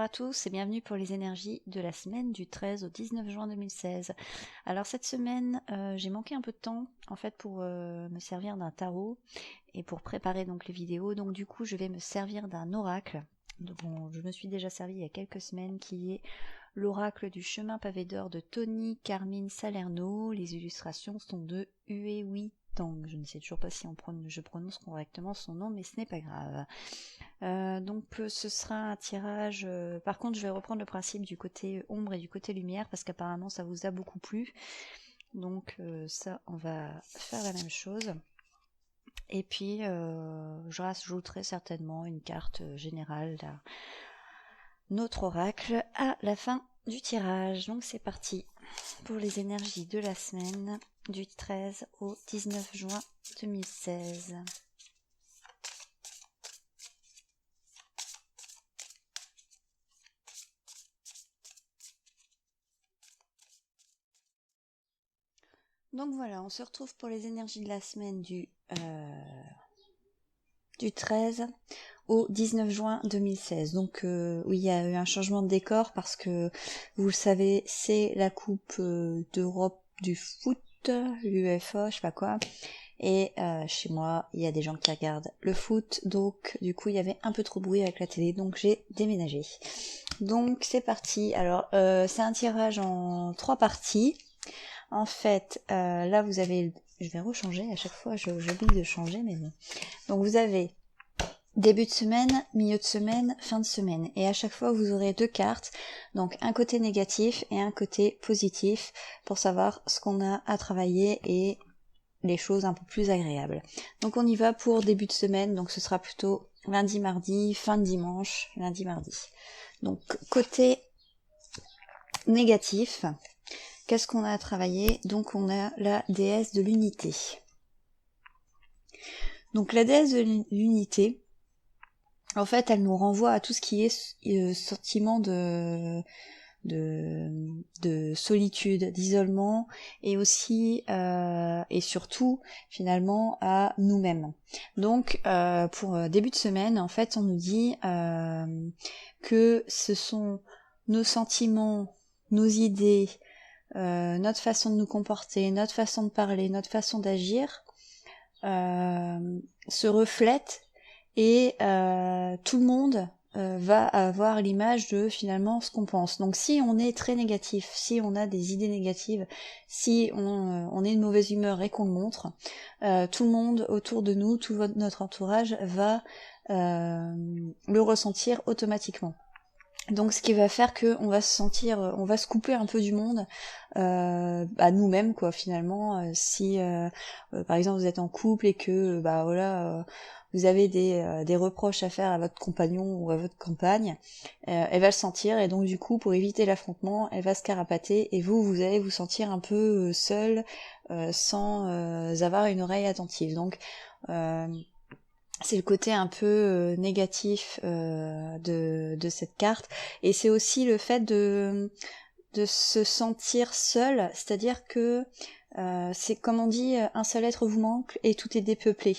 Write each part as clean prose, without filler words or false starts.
à tous et bienvenue pour les énergies de la semaine du 13 au 19 juin 2016. Alors cette semaine, j'ai manqué un peu de temps en fait pour me servir d'un tarot et pour préparer donc les vidéos. Donc du coup, je vais me servir d'un oracle. Bon, je me suis déjà servi il y a quelques semaines, qui est l'oracle du chemin pavé d'or de Tony Carmine Salerno. Les illustrations sont de Uewi Tang. Je ne sais toujours pas si je prononce correctement son nom, mais ce n'est pas grave. Donc ce sera un tirage, par contre je vais reprendre le principe du côté ombre et du côté lumière parce qu'apparemment ça vous a beaucoup plu, donc ça on va faire la même chose, et puis je rajouterai certainement une carte générale à notre oracle à la fin du tirage. Donc c'est parti pour les énergies de la semaine du 13 au 19 juin 2016. Donc voilà, on se retrouve pour les énergies de la semaine du 13 au 19 juin 2016. Donc oui, il y a eu un changement de décor parce que, vous le savez, c'est la Coupe d'Europe du foot, l'UEFA, je sais pas quoi. Et chez moi, il y a des gens qui regardent le foot, donc du coup, il y avait un peu trop de bruit avec la télé, donc j'ai déménagé. Donc c'est parti. Alors, c'est un tirage en 3 parties. En fait, là vous avez, je vais rechanger, à chaque fois j'oublie de changer, mais bon. Donc vous avez début de semaine, milieu de semaine, fin de semaine. Et à chaque fois vous aurez 2 cartes, donc un côté négatif et un côté positif, pour savoir ce qu'on a à travailler et les choses un peu plus agréables. Donc on y va pour début de semaine, donc ce sera plutôt lundi, mardi, fin de dimanche, lundi, mardi. Donc côté négatif, qu'est-ce qu'on a à travailler? Donc on a la déesse de l'unité. Donc la déesse de l'unité, en fait, elle nous renvoie à tout ce qui est sentiment de solitude, d'isolement, et aussi et surtout finalement à nous-mêmes. Donc pour début de semaine, en fait, on nous dit que ce sont nos sentiments, nos idées, notre façon de nous comporter, notre façon de parler, notre façon d'agir se reflètent, et tout le monde va avoir l'image de finalement ce qu'on pense. Donc si on est très négatif, si on a des idées négatives, si on est de mauvaise humeur et qu'on le montre, tout le monde autour de nous, tout notre entourage va le ressentir automatiquement. Donc ce qui va faire que on va se sentir, on va se couper un peu du monde, à nous-mêmes quoi finalement. Si par exemple vous êtes en couple et que bah voilà, vous avez des reproches à faire à votre compagnon ou à votre compagne, elle va le sentir, et donc du coup pour éviter l'affrontement, elle va se carapater, et vous allez vous sentir un peu seul, sans avoir une oreille attentive. Donc c'est le côté un peu négatif de cette carte, et c'est aussi le fait de se sentir seul, c'est-à-dire que c'est comme on dit, un seul être vous manque et tout est dépeuplé.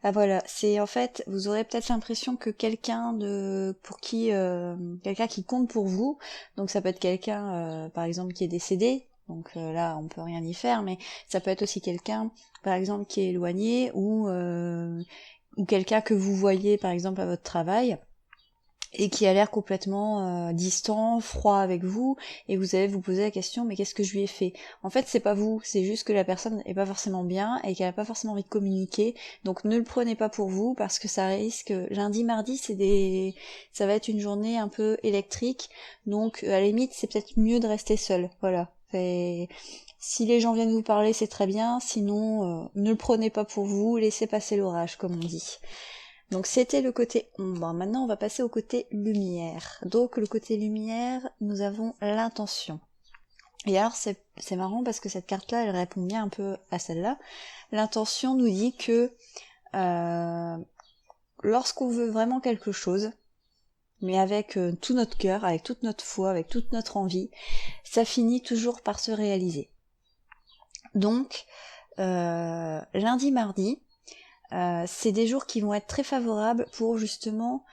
Ah voilà, c'est en fait, vous aurez peut-être l'impression que quelqu'un qui compte pour vous, donc ça peut être quelqu'un par exemple qui est décédé, donc là on peut rien y faire, mais ça peut être aussi quelqu'un par exemple qui est éloigné, ou quelqu'un que vous voyez par exemple à votre travail et qui a l'air complètement distant, froid avec vous, et vous allez vous poser la question, mais qu'est-ce que je lui ai fait? En fait, c'est pas vous, c'est juste que la personne est pas forcément bien et qu'elle a pas forcément envie de communiquer, donc ne le prenez pas pour vous, parce que ça risque, lundi, mardi, ça va être une journée un peu électrique, donc à la limite, c'est peut-être mieux de rester seul, voilà. Si les gens viennent vous parler, c'est très bien, sinon ne le prenez pas pour vous, laissez passer l'orage, comme on dit. Donc c'était le côté ombre. Maintenant on va passer au côté lumière. Donc le côté lumière, nous avons l'intention. Et alors c'est marrant parce que cette carte-là, elle répond bien un peu à celle-là. L'intention nous dit que lorsqu'on veut vraiment quelque chose, mais avec tout notre cœur, avec toute notre foi, avec toute notre envie, ça finit toujours par se réaliser. Donc lundi, mardi, c'est des jours qui vont être très favorables pour justement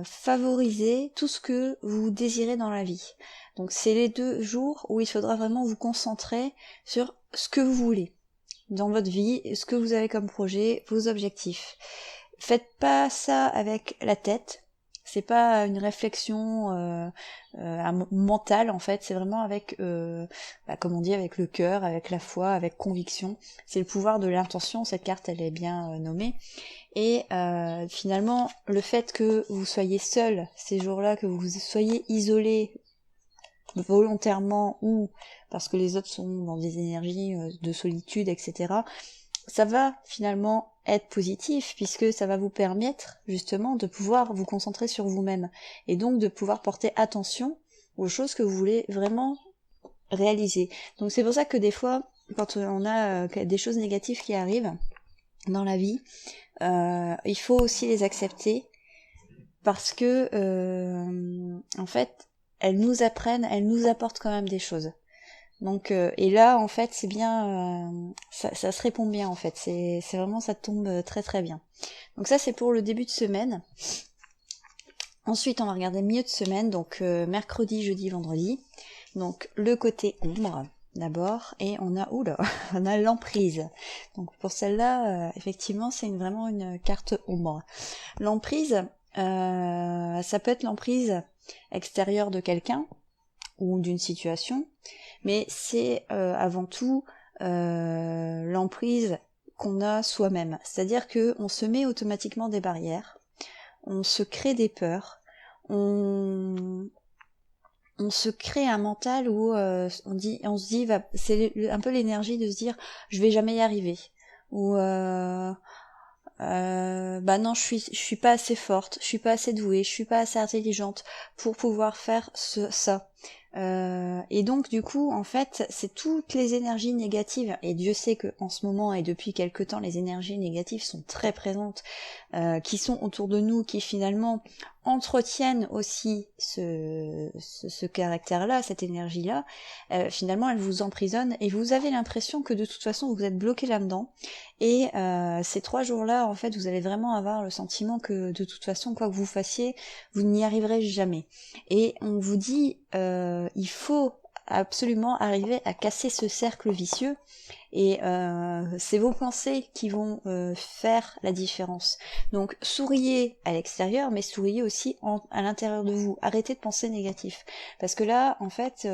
favoriser tout ce que vous désirez dans la vie. Donc c'est les 2 jours où il faudra vraiment vous concentrer sur ce que vous voulez dans votre vie, ce que vous avez comme projet, vos objectifs. Faites pas ça avec la tête. C'est pas une réflexion mentale en fait, c'est vraiment avec, comme on dit, avec le cœur, avec la foi, avec conviction. C'est le pouvoir de l'intention, cette carte elle est bien nommée. Et finalement, le fait que vous soyez seul ces jours-là, que vous soyez isolé volontairement ou parce que les autres sont dans des énergies de solitude, etc., ça va finalement être positif puisque ça va vous permettre justement de pouvoir vous concentrer sur vous-même et donc de pouvoir porter attention aux choses que vous voulez vraiment réaliser. Donc c'est pour ça que des fois, quand on a des choses négatives qui arrivent dans la vie, il faut aussi les accepter parce que en fait elles nous apprennent, elles nous apportent quand même des choses. Donc et là en fait c'est bien, ça se répond bien en fait, c'est vraiment, ça tombe très très bien. Donc ça c'est pour le début de semaine. Ensuite on va regarder milieu de semaine, donc mercredi, jeudi, vendredi. Donc le côté ombre d'abord, et on a on a l'emprise. Donc pour celle-là effectivement c'est vraiment une carte ombre. L'emprise, ça peut être l'emprise extérieure de quelqu'un ou d'une situation, mais c'est avant tout l'emprise qu'on a soi-même. C'est-à-dire que on se met automatiquement des barrières, on se crée des peurs, on se crée un mental où on se dit c'est un peu l'énergie de se dire je vais jamais y arriver, ou bah non, je suis pas assez forte, je suis pas assez douée, je suis pas assez intelligente pour pouvoir faire ça. Et donc du coup, en fait, c'est toutes les énergies négatives, et Dieu sait que en ce moment et depuis quelque temps, les énergies négatives sont très présentes, qui sont autour de nous, qui finalement entretiennent aussi ce caractère-là, cette énergie-là. Finalement, elles vous emprisonnent et vous avez l'impression que de toute façon, vous êtes bloqué là-dedans. Et ces 3 jours-là, en fait, vous allez vraiment avoir le sentiment que de toute façon, quoi que vous fassiez, vous n'y arriverez jamais. Et on vous dit, il faut absolument arriver à casser ce cercle vicieux, et c'est vos pensées qui vont faire la différence. Donc souriez à l'extérieur, mais souriez aussi à l'intérieur de vous. Arrêtez de penser négatif, parce que là, en fait,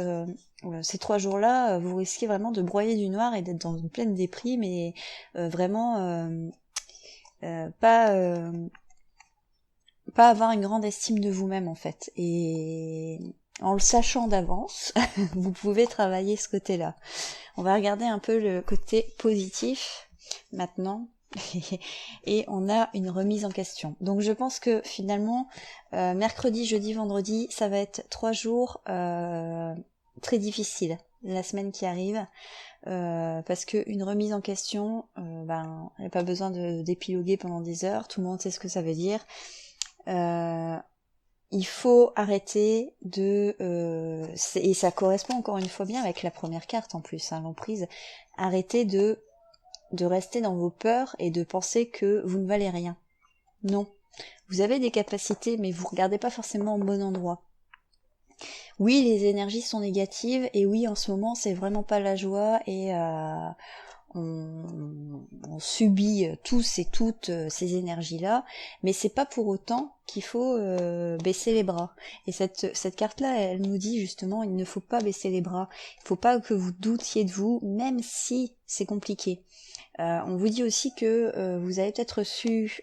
ces 3 jours-là, vous risquez vraiment de broyer du noir et d'être dans une pleine déprime, et vraiment pas avoir une grande estime de vous-même en fait. Et en le sachant d'avance, vous pouvez travailler ce côté-là. On va regarder un peu le côté positif maintenant. Et on a une remise en question. Donc je pense que finalement, mercredi, jeudi, vendredi, ça va être 3 jours très difficiles, la semaine qui arrive. Parce que une remise en question, il n'y a pas besoin d'épiloguer pendant des heures, tout le monde sait ce que ça veut dire. Il faut arrêter et ça correspond encore une fois bien avec la première carte en plus, hein, l'emprise. Arrêtez de rester dans vos peurs et de penser que vous ne valez rien. Non. Vous avez des capacités, mais vous regardez pas forcément au bon endroit. Oui, les énergies sont négatives, et oui, en ce moment, c'est vraiment pas la joie, et on subit tous et toutes ces énergies-là, mais c'est pas pour autant qu'il faut baisser les bras. Et cette carte-là, elle nous dit justement, il ne faut pas baisser les bras, il faut pas que vous doutiez de vous, même si c'est compliqué. On vous dit aussi que vous avez peut-être reçu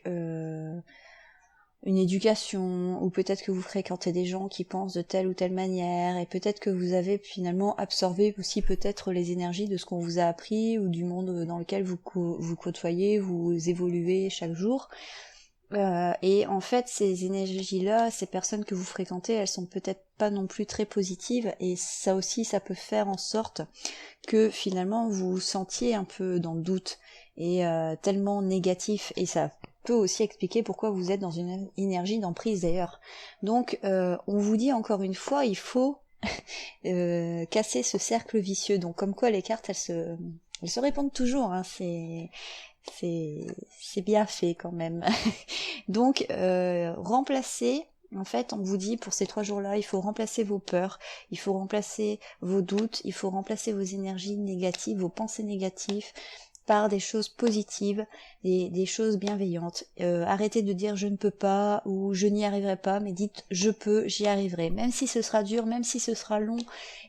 une éducation, ou peut-être que vous fréquentez des gens qui pensent de telle ou telle manière, et peut-être que vous avez finalement absorbé aussi peut-être les énergies de ce qu'on vous a appris, ou du monde dans lequel vous côtoyez, vous évoluez chaque jour. Et en fait, ces énergies-là, ces personnes que vous fréquentez, elles sont peut-être pas non plus très positives, et ça aussi, ça peut faire en sorte que finalement vous vous sentiez un peu dans le doute, et tellement négatif, et ça peut aussi expliquer pourquoi vous êtes dans une énergie d'emprise d'ailleurs. Donc on vous dit encore une fois, il faut casser ce cercle vicieux. Donc comme quoi les cartes elles se répondent toujours, hein. c'est bien fait quand même. Donc remplacez, en fait on vous dit pour ces 3 jours-là, il faut remplacer vos peurs, il faut remplacer vos doutes, il faut remplacer vos énergies négatives, vos pensées négatives par des choses positives, des choses bienveillantes. Arrêtez de dire je ne peux pas ou je n'y arriverai pas, mais dites je peux, j'y arriverai. Même si ce sera dur, même si ce sera long,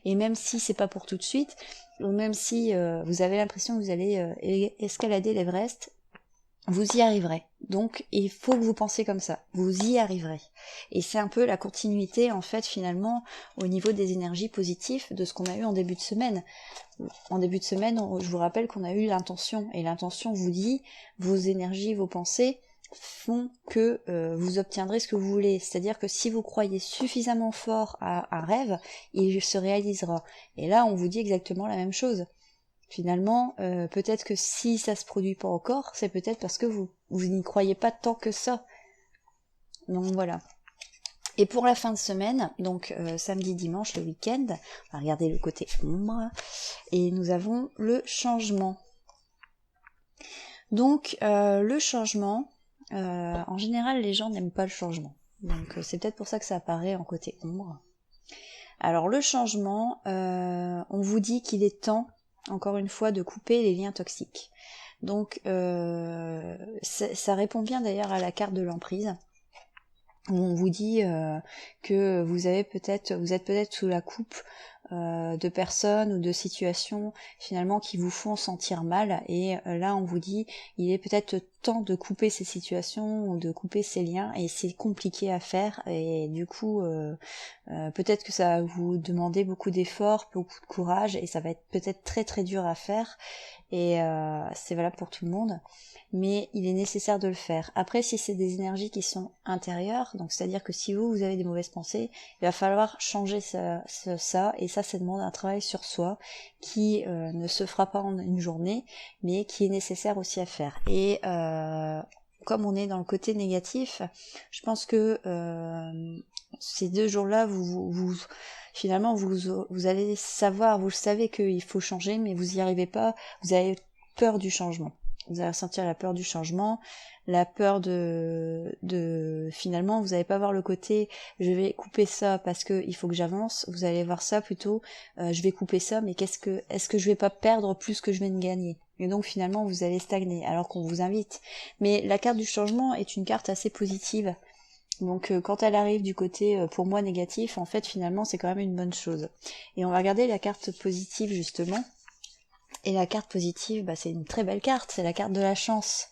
et même si c'est pas pour tout de suite, ou même si vous avez l'impression que vous allez escalader l'Everest, vous y arriverez. Donc il faut que vous pensiez comme ça, vous y arriverez. Et c'est un peu la continuité en fait finalement au niveau des énergies positives de ce qu'on a eu en début de semaine. En début de semaine, je vous rappelle qu'on a eu l'intention, et l'intention vous dit, vos énergies, vos pensées font que vous obtiendrez ce que vous voulez. C'est-à-dire que si vous croyez suffisamment fort à un rêve, il se réalisera. Et là, on vous dit exactement la même chose. Finalement, peut-être que si ça se produit pas encore, c'est peut-être parce que vous n'y croyez pas tant que ça. Donc voilà. Et pour la fin de semaine, donc samedi, dimanche, le week-end, on va regarder le côté ombre, et nous avons le changement. Donc le changement, en général les gens n'aiment pas le changement. Donc c'est peut-être pour ça que ça apparaît en côté ombre. Alors le changement, on vous dit qu'il est temps, encore une fois, de couper les liens toxiques. Donc ça répond bien d'ailleurs à la carte de l'emprise, où on vous dit que vous êtes peut-être sous la coupe de personnes ou de situations finalement qui vous font sentir mal, et là on vous dit il est peut-être temps de couper ces situations ou de couper ces liens, et c'est compliqué à faire, et du coup peut-être que ça va vous demander beaucoup d'efforts, beaucoup de courage, et ça va être peut-être très très dur à faire, et c'est valable pour tout le monde, mais il est nécessaire de le faire. Après, si c'est des énergies qui sont intérieures, donc c'est-à-dire que si vous avez des mauvaises pensées, il va falloir changer ça, et ça demande un travail sur soi qui ne se fera pas en une journée, mais qui est nécessaire aussi à faire. Et comme on est dans le côté négatif, je pense que ces 2 jours-là, finalement vous allez savoir, vous le savez qu'il faut changer, mais vous y arrivez pas, vous avez peur du changement. Vous allez ressentir la peur du changement, la peur de finalement vous n'allez pas voir le côté je vais couper ça parce que il faut que j'avance, vous allez voir ça plutôt je vais couper ça, mais est-ce que je vais pas perdre plus que je viens de gagner, et donc finalement vous allez stagner alors qu'on vous invite. Mais la carte du changement est une carte assez positive, donc quand elle arrive du côté pour moi négatif, en fait finalement c'est quand même une bonne chose. Et on va regarder la carte positive justement. Et la carte positive, bah, c'est une très belle carte, c'est la carte de la chance.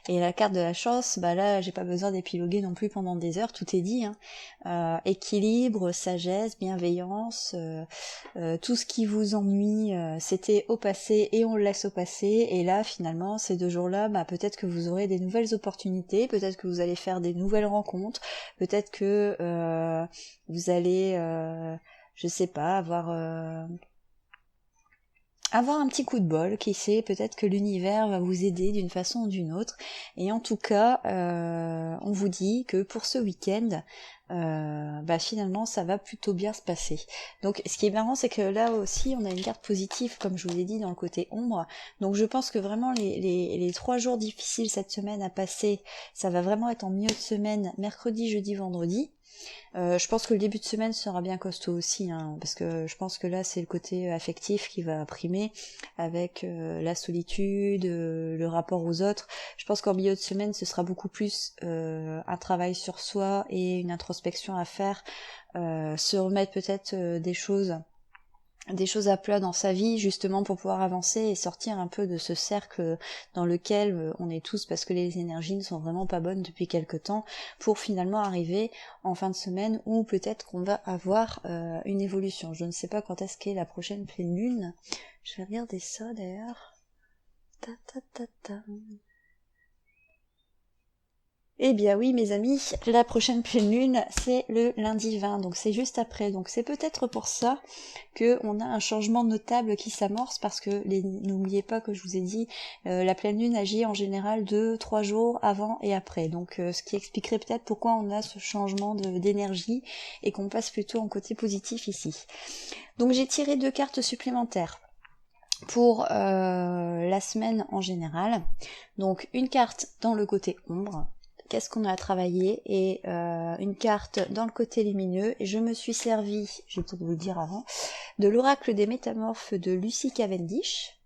Et la carte de la chance, bah là, j'ai pas besoin d'épiloguer non plus pendant des heures, tout est dit. Équilibre, sagesse, bienveillance, tout ce qui vous ennuie, c'était au passé et on le laisse au passé. Et là, finalement, ces 2 jours-là, bah, peut-être que vous aurez des nouvelles opportunités, peut-être que vous allez faire des nouvelles rencontres, peut-être que vous allez, je sais pas, avoir un petit coup de bol, qui sait, peut-être que l'univers va vous aider d'une façon ou d'une autre. Et en tout cas, on vous dit que pour ce week-end, bah finalement ça va plutôt bien se passer. Donc ce qui est marrant, c'est que là aussi on a une carte positive, comme je vous l'ai dit, dans le côté ombre. Donc je pense que vraiment les 3 jours difficiles cette semaine à passer, ça va vraiment être en milieu de semaine, mercredi, jeudi, vendredi. Je pense que le début de semaine sera bien costaud aussi, hein, parce que je pense que là c'est le côté affectif qui va primer, avec la solitude, le rapport aux autres. Je pense qu'en milieu de semaine ce sera beaucoup plus un travail sur soi et une introspection à faire, se remettre peut-être des choses à plat dans sa vie, justement pour pouvoir avancer et sortir un peu de ce cercle dans lequel on est tous, parce que les énergies ne sont vraiment pas bonnes depuis quelque temps, pour finalement arriver en fin de semaine où peut-être qu'on va avoir une évolution. Je ne sais pas quand est-ce qu'est la prochaine pleine lune. Je vais regarder ça d'ailleurs. Ta ta ta ta. Eh bien oui mes amis, la prochaine pleine lune c'est le lundi 20, donc c'est juste après, donc c'est peut-être pour ça qu'on a un changement notable qui s'amorce, parce que n'oubliez pas que je vous ai dit, la pleine lune agit en général 2-3 jours avant et après, donc ce qui expliquerait peut-être pourquoi on a ce changement d'énergie et qu'on passe plutôt en côté positif ici. Donc j'ai tiré 2 cartes supplémentaires. pour la semaine en général. Donc une carte dans le côté ombre, qu'est-ce qu'on a à travailler, et une carte dans le côté lumineux, et je me suis servi, je vais peut-être vous le dire avant, de l'oracle des métamorphes de Lucy Cavendish,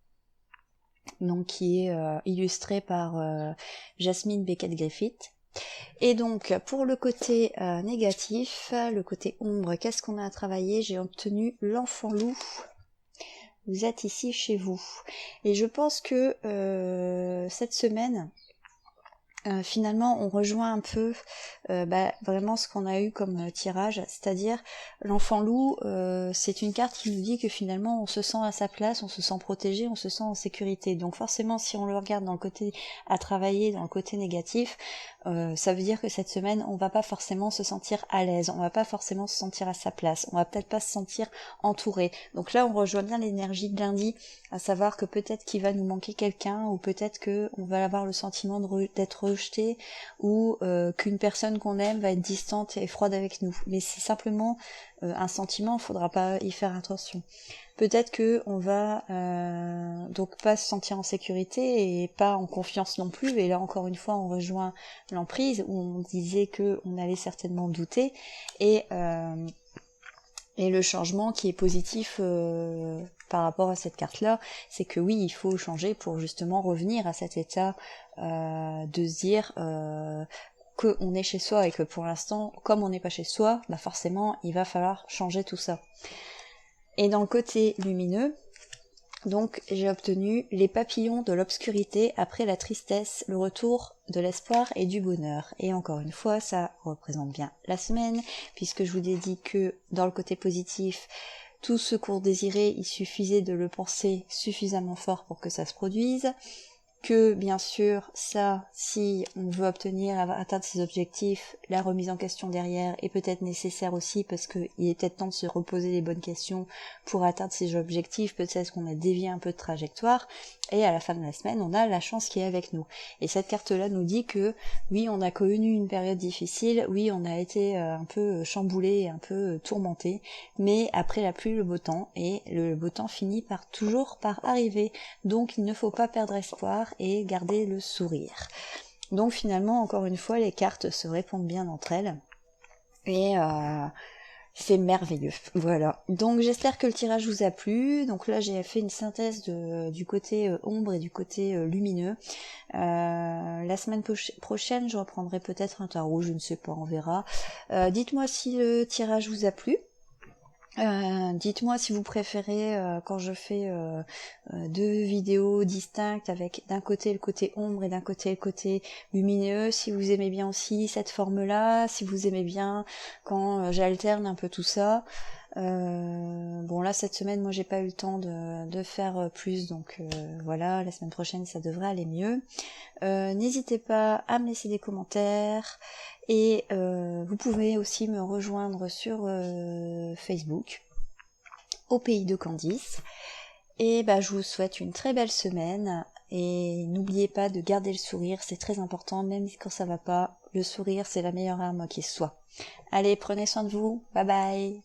donc qui est illustré par Jasmine Beckett-Griffith. Et donc pour le côté négatif, le côté ombre, qu'est-ce qu'on a à travailler? J'ai obtenu l'enfant loup. Vous êtes ici chez vous. Et je pense que cette semaine, finalement, on rejoint un peu vraiment ce qu'on a eu comme tirage, c'est-à-dire l'enfant loup, c'est une carte qui nous dit que finalement on se sent à sa place, on se sent protégé, on se sent en sécurité. Donc forcément, si on le regarde dans le côté à travailler, dans le côté négatif, ça veut dire que cette semaine, on va pas forcément se sentir à l'aise, on va pas forcément se sentir à sa place, on va peut-être pas se sentir entouré. Donc là, on rejoint bien l'énergie de lundi, à savoir que peut-être qu'il va nous manquer quelqu'un, ou peut-être que on va avoir le sentiment d'être rejeté, ou qu'une personne qu'on aime va être distante et froide avec nous. Mais c'est simplement un sentiment, il faudra pas y faire attention. Peut-être que on va donc pas se sentir en sécurité et pas en confiance non plus. Et là encore une fois, on rejoint l'emprise où on disait que on allait certainement douter, et le changement qui est positif par rapport à cette carte-là, c'est que oui, il faut changer pour justement revenir à cet état de se dire qu'on est chez soi, et que pour l'instant, comme on n'est pas chez soi, bah forcément, il va falloir changer tout ça. Et dans le côté lumineux, donc j'ai obtenu les papillons de l'obscurité après la tristesse, le retour de l'espoir et du bonheur. Et encore une fois, ça représente bien la semaine, puisque je vous ai dit que dans le côté positif, tout ce qu'on désirait, il suffisait de le penser suffisamment fort pour que ça se produise. Que bien sûr, ça, si on veut atteindre ses objectifs, la remise en question derrière est peut-être nécessaire aussi, parce qu'il est peut-être temps de se reposer les bonnes questions pour atteindre ses objectifs. Peut-être qu'on a dévié un peu de trajectoire, et à la fin de la semaine, on a la chance qui est avec nous. Et cette carte-là nous dit que oui, on a connu une période difficile, oui, on a été un peu chamboulé, un peu tourmenté, mais après la pluie, le beau temps, et le beau temps finit toujours par arriver. Donc il ne faut pas perdre espoir et garder le sourire. Donc finalement, encore une fois, les cartes se répondent bien entre elles, et c'est merveilleux. Voilà. Donc j'espère que le tirage vous a plu. Donc là, j'ai fait une synthèse du côté ombre et du côté lumineux. La semaine prochaine, je reprendrai peut-être un tarot, je ne sais pas, on verra. Dites-moi si le tirage vous a plu. Dites-moi si vous préférez quand je fais deux vidéos distinctes avec d'un côté le côté ombre et d'un côté le côté lumineux, si vous aimez bien aussi cette forme-là, si vous aimez bien quand j'alterne un peu tout ça. Bon là cette semaine moi j'ai pas eu le temps de faire plus, donc voilà, la semaine prochaine ça devrait aller mieux. N'hésitez pas à me laisser des commentaires, et vous pouvez aussi me rejoindre sur Facebook, au pays de Candice. Et bah je vous souhaite une très belle semaine, et n'oubliez pas de garder le sourire, c'est très important, même quand ça va pas, le sourire c'est la meilleure arme qui soit. Allez, prenez soin de vous, bye bye.